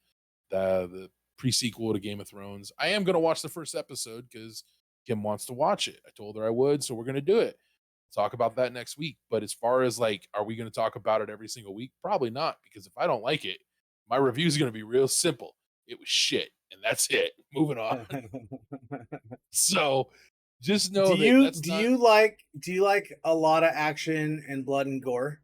the pre-sequel to Game of Thrones. I am gonna watch the first episode because Kim wants to watch it. I told her I would, so we're gonna do it. Talk about that next week. But as far as like, are we gonna talk about it every single week? Probably not, because if I don't like it, my review is gonna be real simple. It was shit, and that's it. Moving on. So just know do you like a lot of action and blood and gore?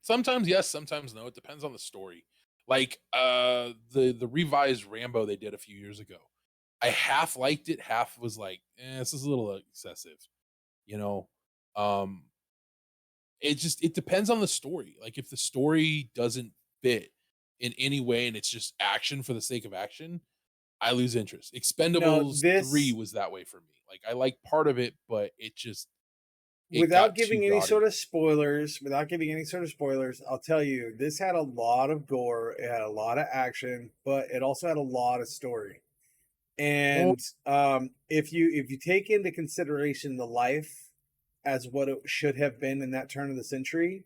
Sometimes yes, sometimes no. It depends on the story. Like the revised Rambo they did a few years ago. I half liked it, half was like, this is a little excessive. You know, um it depends on the story. Like, if the story doesn't fit in any way and it's just action for the sake of action, I lose interest. Expendables 3 was that way for me. Like, I like part of it, but it without got giving too any gaudy. sort of spoilers, I'll tell you, this had a lot of gore, it had a lot of action, but it also had a lot of story. And if you take into consideration the life as what it should have been in that turn of the century,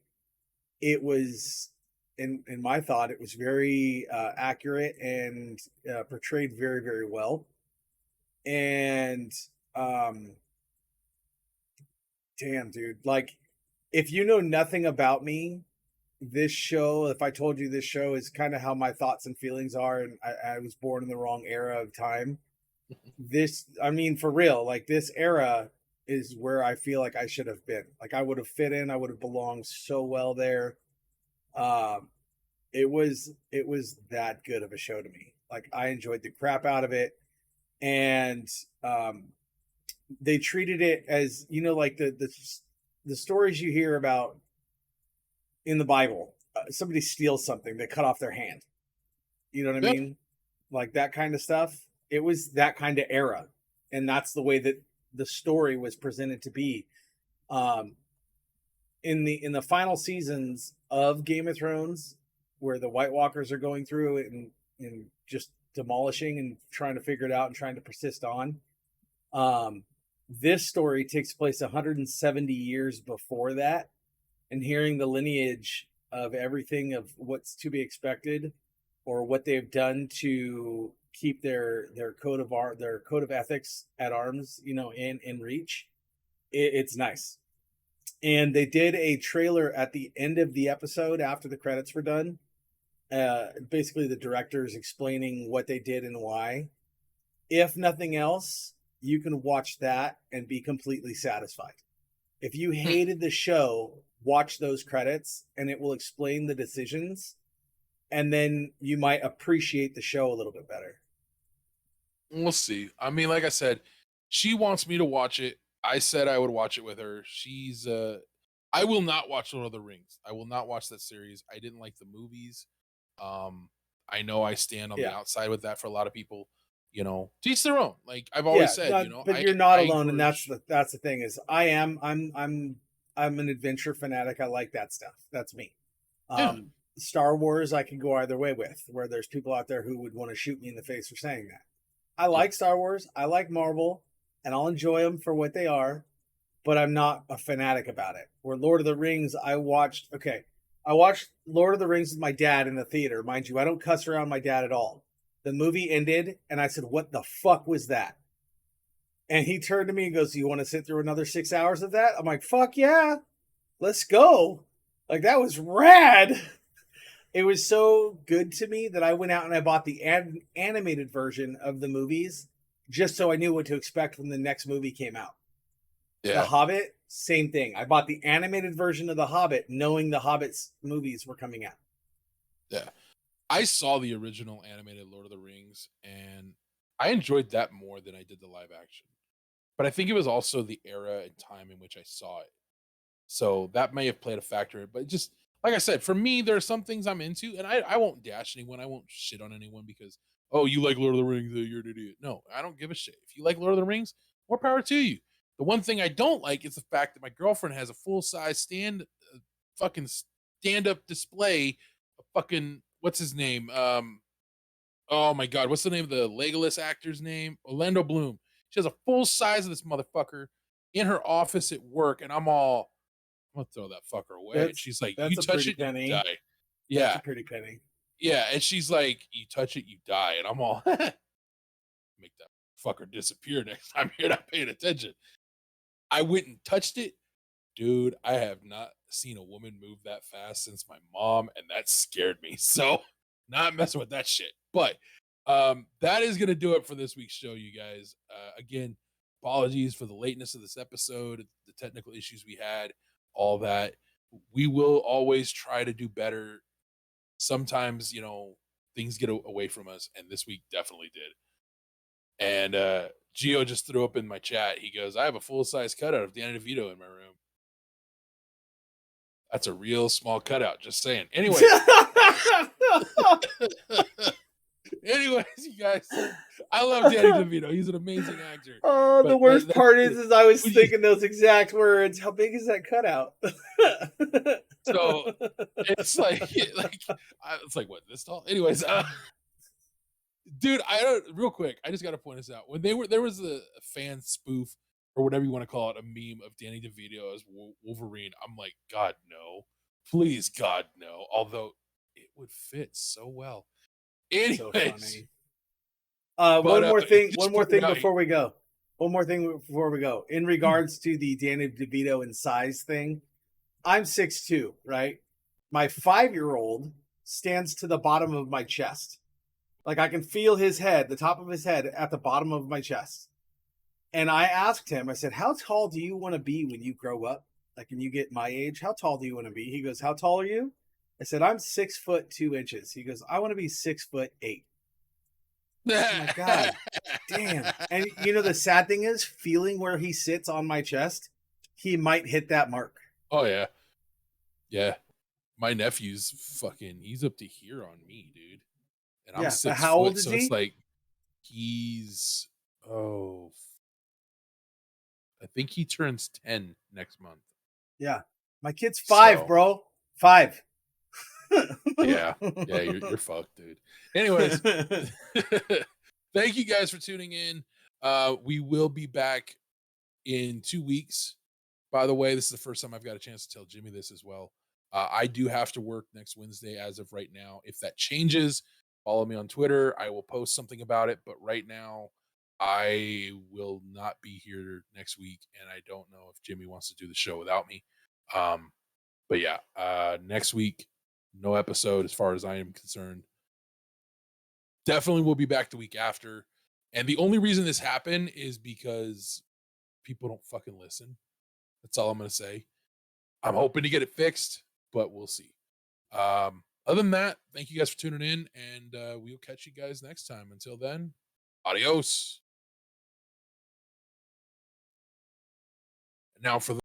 it was, in my thought, it was very accurate and portrayed very, very well. And damn, dude, like, if you know nothing about me, this show, if I told you this show is kind of how my thoughts and feelings are, and I was born in the wrong era of time. This, I mean, for real, like this era is where I feel like I should have been. Like I would have fit in, I would have belonged so well there. Um, it was that good of a show to me. Like I enjoyed the crap out of it, and they treated it as, you know, like the stories you hear about in the Bible. Somebody steals something, they cut off their hand. You know what I Yeah. mean? Like that kind of stuff. It was that kind of era, and that's the way that the story was presented to be. Um, in the final seasons of Game of Thrones, where the White Walkers are going through it and just demolishing and trying to figure it out and trying to persist on. This story takes place 170 years before that, and hearing the lineage of everything of what's to be expected or what they've done to keep their code of art, their code of ethics at arms, you know, in reach. It's nice. And they did a trailer at the end of the episode after the credits were done. Basically, the directors explaining what they did and why. If nothing else, you can watch that and be completely satisfied. If you hated the show, watch those credits and it will explain the decisions, and then you might appreciate the show a little bit better. We'll see. I mean, like I said, she wants me to watch it. I said I would watch it with her. She's I will not watch Lord of the Rings. I will not watch that series. I didn't like the movies. I know I stand on the Yeah. outside with that for a lot of people. You know, to each their own. Like I've Yeah, always said, you know, but you're not I alone, and encourage. that's the thing is I'm an adventure fanatic. I like that stuff. That's me. Yeah, Star Wars, I can go either way with. Where there's people out there who would want to shoot me in the face for saying that. I yeah. like Star Wars. I like Marvel, and I'll enjoy them for what they are. But I'm not a fanatic about it. Where Lord of the Rings, I watched Lord of the Rings with my dad in the theater. Mind you, I don't cuss around my dad at all. The movie ended, and I said, "What the fuck was that?" And he turned to me and goes, "You want to sit through another 6 hours of that?" I'm like, "Fuck yeah, let's go!" Like that was rad. It was so good to me that I went out and I bought the animated version of the movies just so I knew what to expect when the next movie came out. The Yeah, Hobbit, same thing. I bought the animated version of The Hobbit knowing the Hobbit's movies were coming out. yeah. I saw the original animated Lord of the Rings, and I enjoyed that more than I did the live action. But I think it was also the era and time in which I saw it. So that may have played a factor. But just like I said, for me, there are some things I'm into, and I won't dash anyone. I won't shit on anyone because, oh, you like Lord of the Rings, you're an idiot. No, I don't give a shit. If you like Lord of the Rings, more power to you. The one thing I don't like is the fact that my girlfriend has a full size fucking stand up display of fucking, what's his name? Oh my god, what's the name of the Legolas actor's name? Orlando Bloom. She has a full size of this motherfucker in her office at work, and I'm gonna throw that fucker away. And she's like, you That's a touch pretty it, you penny. die. That's Yeah, a pretty penny. yeah. And she's like, you touch it, you die. And I'm all make that fucker disappear next time you're not paying attention. I went and touched it. Dude, I have not seen a woman move that fast since my mom, and that scared me. So, not messing with that shit. But that is gonna do it for this week's show, you guys. Again, apologies for the lateness of this episode, the technical issues we had, all that. We will always try to do better. Sometimes, you know, things get away from us, and this week definitely did. And Gio just threw up in my chat. He goes, I have a full size cutout of Danny DeVito in my room. That's a real small cutout. Just saying. Anyways, anyways, you guys, I love Danny DeVito. He's an amazing actor. Oh, the But worst part that's is I was it. thinking those exact words. How big is that cutout? So it's like, it's like what, this tall? Anyways, dude, I don't. Real quick, I just got to point this out. When there was a fan spoof or whatever you want to call it, a meme of Danny DeVito as Wolverine. I'm like, God no, please, God no. Although it would fit so well. Anyways, So funny. One more thing. just One more pointing thing out- before we go. One more thing before we go. In regards to the Danny DeVito and size thing, I'm 6'2", right? My 5-year-old stands to the bottom of my chest. Like I can feel his head, the top of his head at the bottom of my chest. And I asked him, I said, how tall do you want to be when you grow up? Like when you get my age, how tall do you want to be? He goes, how tall are you? I said, I'm 6'2". He goes, I want to be 6'8". Oh my God. Damn. And you know, the sad thing is, feeling where he sits on my chest, he might hit that mark. Oh, yeah. Yeah. My nephew's fucking, he's up to here on me, dude. And I'm 6 how foot, old is so he? it's like, he's, I think he turns 10 next month. Yeah. My kid's 5, So, bro. 5. yeah. Yeah, you're fucked, dude. Anyways, thank you guys for tuning in. We will be back in 2 weeks. By the way, this is the first time I've got a chance to tell Jimmy this as well. I do have to work next Wednesday as of right now. If that changes, follow me on Twitter. I will post something about it. But right now, I will not be here next week. And I don't know if Jimmy wants to do the show without me. But yeah, next week, no episode as far as I am concerned. Definitely will be back the week after. And the only reason this happened is because people don't fucking listen. That's all I'm going to say. I'm hoping to get it fixed, but we'll see. Other than that, thank you guys for tuning in, and we'll catch you guys next time. Until then, adios. Now for the